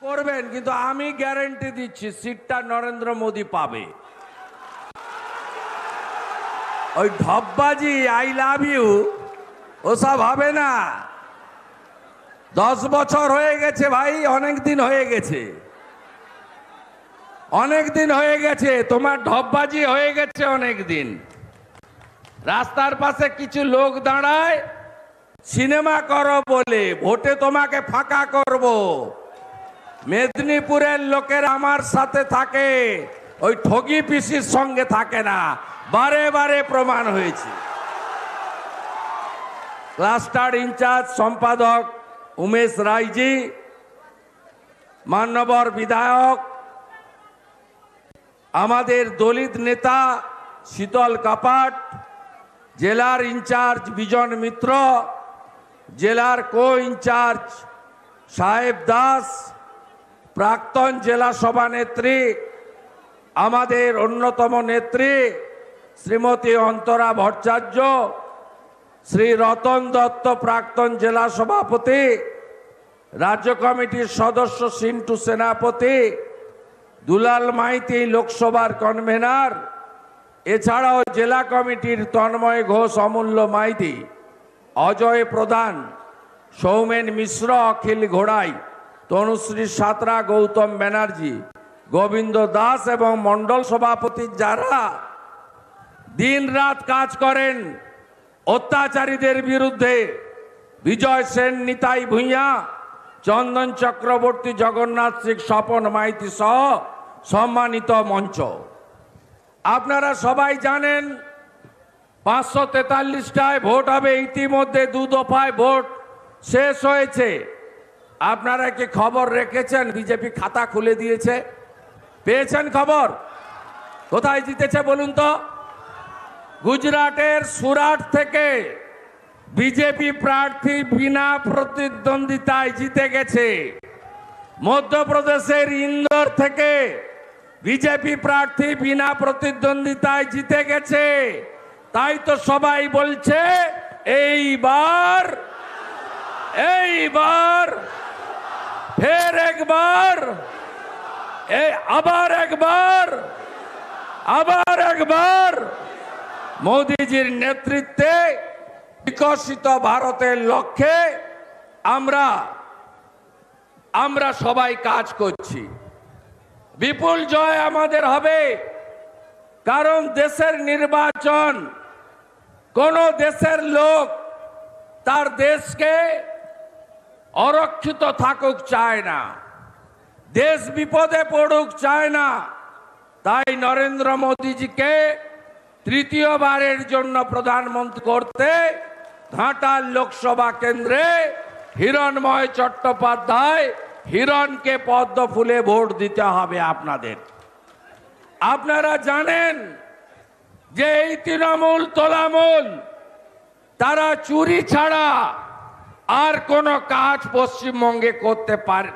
করবেন, কিন্তু আমি গ্যারান্টি দিচ্ছি সিটটা নরেন্দ্র মোদী পাবে। ওই ঢপবাজি আই লাভ ইউ ওসব হবে না। 10 বছর হয়ে গেছে ভাই, অনেক দিন হয়ে গেছে, অনেক দিন হয়ে গেছে, তোমার ঢপবাজি হয়ে গেছে অনেক দিন। রাস্তার পাশে কিছু লোক দাঁড়ায় সিনেমা করো বলে, ভোটে তোমাকে ফাঁকা করব। মেদিনীপুরের লোকের আমার সাথে থাকে, ওই ঠগি পিসির সঙ্গে থাকে না, বারে বারে প্রমাণ হয়েছে। ক্লাস্টার ইনচার্জ সম্পাদক উমেশ রায়জি, মান্যবর বিধায়ক আমাদের দলিত নেতা শীতল কাপাট, জেলার ইনচার্জ বিজন মিত্র, জেলার কো ইনচার্জ সাহেব দাস, প্রাক্তন জেলা সভানেত্রী আমাদের অন্যতম নেত্রী শ্রীমতী অন্তরা ভট্টাচার্য, শ্রী রতন দত্ত প্রাক্তন জেলা সভাপতি, রাজ্য কমিটির সদস্য সিন্টু সেনাপতি, দুলাল মাইতি লোকসভার কনভেনার, এছাড়াও জেলা কমিটির তন্ময় ঘোষ, অমূল্য মাইতি, অজয় প্রধান, সৌমেন মিশ্র, অখিল ঘোড়াই, তনুশ্রী সাঁতরা, গৌতম ব্যানার্জি, গোবিন্দ দাস এবং মণ্ডল সভাপতি যারা দিন রাত কাজ করেন অত্যাচারীদের বিরুদ্ধে, বিজয় সেন, নিতাই ভূঁইয়া, চন্দন চক্রবর্তী, জগন্নাথ সিং, স্বপন মাইতি সহ সম্মানিত মঞ্চ। আপনারা সবাই জানেন 543টায় ভোট হবে, ইতিমধ্যে 2 দফায় ভোট শেষ হয়েছে। আপনারা কি খবর রেখেছেন? বিজেপি খাতা খুলে দিয়েছে, পেয়েছেন খবর? কোথায় জিতেছে বলুন তো? গুজরাটের সুরাট থেকে বিজেপি প্রার্থী বিনা প্রতিদ্বন্দ্বিতায় জিতে গেছে। মধ্যপ্রদেশের ইন্দোর থেকে বিজেপি প্রার্থী বিনা প্রতিদ্বন্দ্বিতায় জিতে গেছে। তাই তো সবাই বলছে এইবার ফের একবার, আবার একবার মোদিজির নেতৃত্বে বিকশিত ভারতের লক্ষ্যে আমরা সবাই কাজ করছি। বিপুল জয় আমাদের হবে, কারণ দেশের নির্বাচন, কোন দেশের লোক তার দেশকে অরক্ষিত থাকুক চায় না, দেশ বিপদে পড়ুক চায় না। তাই নরেন্দ্র মোদীজিকে তৃতীয়বারের জন্য প্রধানমন্ত্রী করতে ঘাটাল লোকসভা কেন্দ্রে হিরণময় চট্টোপাধ্যায় হিরণকে পদ্ম ফুলে ভোট দিতে হবে আপনাদের। আপনারা জানেন যে এই তৃণমূল তোলামূল তারা চুরি ছাড়া আর কোনো কাজ পশ্চিমবঙ্গে করতে পারে